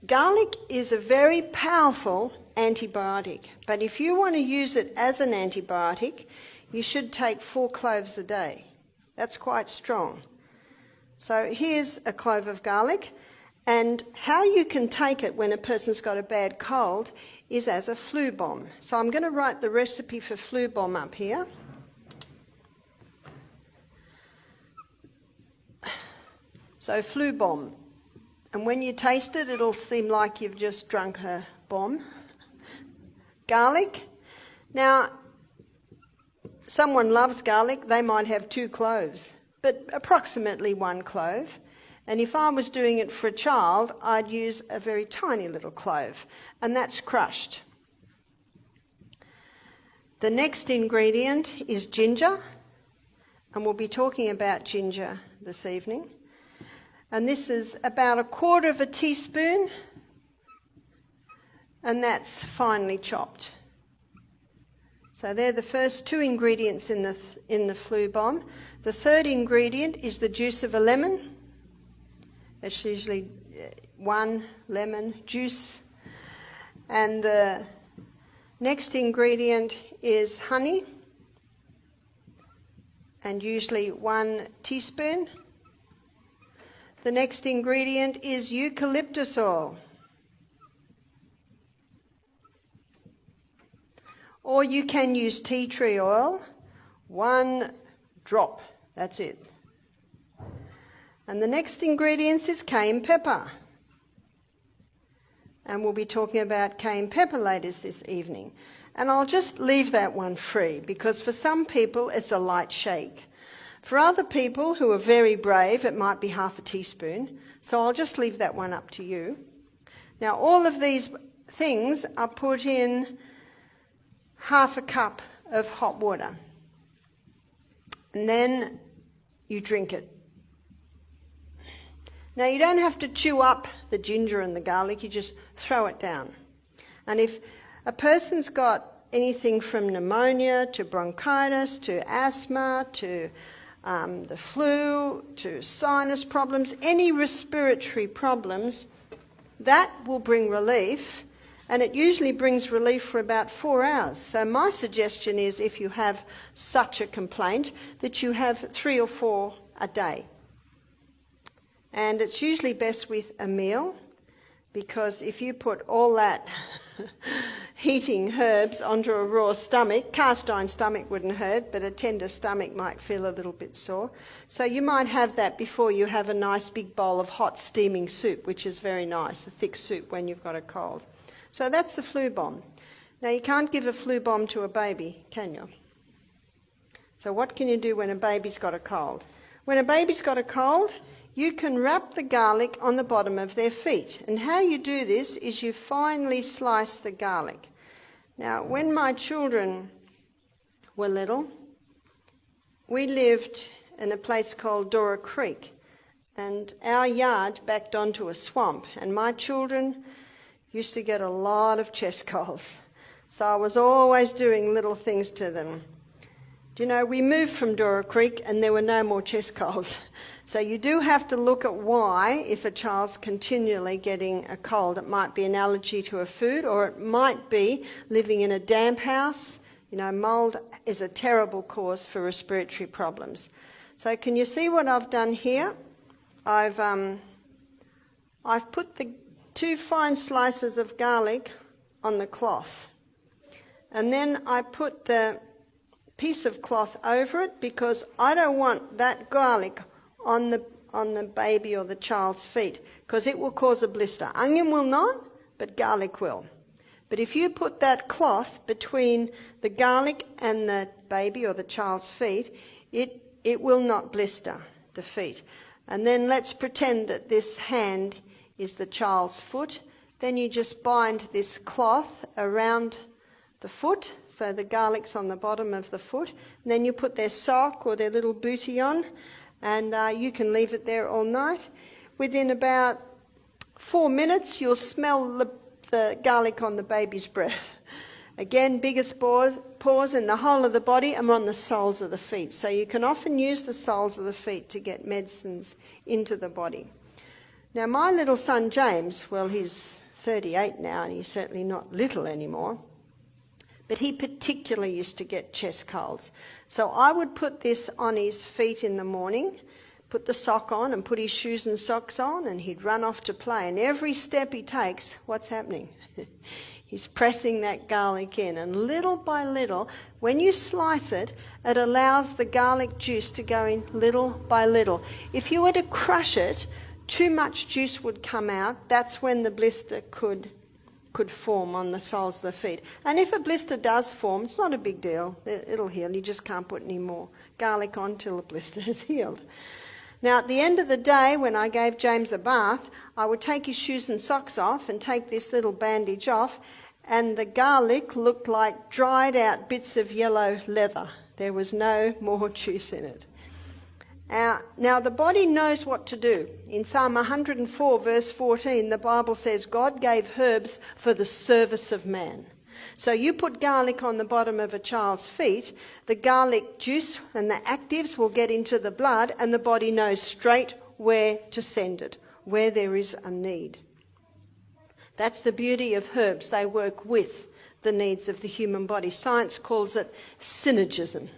Garlic is a very powerful antibiotic, but if you want to use it as an antibiotic, you should take 4 cloves a day. That's quite strong. So here's a clove of garlic, and how you can take it when a person's got a bad cold is as a flu bomb. So I'm going to write the recipe for flu bomb up here. So flu bomb. And when you taste it, it'll seem like you've just drunk a bomb. Garlic. Now, someone loves garlic, they might have 2 cloves, but approximately 1 clove. And if I was doing it for a child, I'd use a very tiny little clove, and that's crushed. The next ingredient is ginger, and we'll be talking about ginger this evening. And this is about 1/4 teaspoon, and that's finely chopped. So they're the first 2 ingredients in the flu bomb. The third ingredient is the juice of a lemon. It's usually 1 lemon juice. And the next ingredient is honey, and usually 1 teaspoon. The next ingredient is eucalyptus oil. Or you can use tea tree oil, 1 drop, that's it. And the next ingredient is cayenne pepper. And we'll be talking about cayenne pepper later this evening. And I'll just leave that one free, because for some people it's a light shake. For other people who are very brave, it might be 1/2 teaspoon. So I'll just leave that one up to you. Now all of these things are put in 1/2 cup of hot water. And then you drink it. Now you don't have to chew up the ginger and the garlic, you just throw it down. And if a person's got anything from pneumonia to bronchitis to asthma to the flu to sinus problems, any respiratory problems, that will bring relief, and it usually brings relief for about 4 hours. So my suggestion is, if you have such a complaint, that you have 3 or 4 a day. And it's usually best with a meal, because if you put all that heating herbs onto a raw stomach, cast iron stomach wouldn't hurt, but a tender stomach might feel a little bit sore. So you might have that before you have a nice big bowl of hot steaming soup, which is very nice, a thick soup when you've got a cold. So that's the flu bomb. Now you can't give a flu bomb to a baby, can you? So what can you do when a baby's got a cold? When a baby's got a cold, you can wrap the garlic on the bottom of their feet. And how you do this is you finely slice the garlic. Now, when my children were little, we lived in a place called Dora Creek, and our yard backed onto a swamp, and my children used to get a lot of chest colds. So I was always doing little things to them. Do you know, we moved from Dora Creek and there were no more chest colds. So you do have to look at why, if a child's continually getting a cold. It might be an allergy to a food, or it might be living in a damp house. You know, mold is a terrible cause for respiratory problems. So can you see what I've done here? I've put the 2 fine slices of garlic on the cloth. And then I put the piece of cloth over it, because I don't want that garlic on the baby or the child's feet, because it will cause a blister. Onion will not, but garlic will. But if you put that cloth between the garlic and the baby or the child's feet, it will not blister the feet. And then let's pretend that this hand is the child's foot. Then you just bind this cloth around the foot, so the garlic's on the bottom of the foot. And then you put their sock or their little bootie on, and you can leave it there all night. Within about 4 minutes, you'll smell the garlic on the baby's breath. Again, biggest pores in the whole of the body and on the soles of the feet. So you can often use the soles of the feet to get medicines into the body. Now my little son James, well, he's 38 now and he's certainly not little anymore, but he particularly used to get chest colds. So I would put this on his feet in the morning, put the sock on and put his shoes and socks on, and he'd run off to play. And every step he takes, what's happening? He's pressing that garlic in. And little by little, when you slice it, it allows the garlic juice to go in little by little. If you were to crush it, too much juice would come out. That's when the blister could form on the soles of the feet. And if a blister does form, it's not a big deal. It'll heal. You just can't put any more garlic on till the blister is healed. Now, at the end of the day, when I gave James a bath, I would take his shoes and socks off and take this little bandage off, and the garlic looked like dried out bits of yellow leather. There was no more juice in it. Now, the body knows what to do. In Psalm 104, verse 14, the Bible says, God gave herbs for the service of man. So you put garlic on the bottom of a child's feet, the garlic juice and the actives will get into the blood, and the body knows straight where to send it, where there is a need. That's the beauty of herbs. They work with the needs of the human body. Science calls it synergism.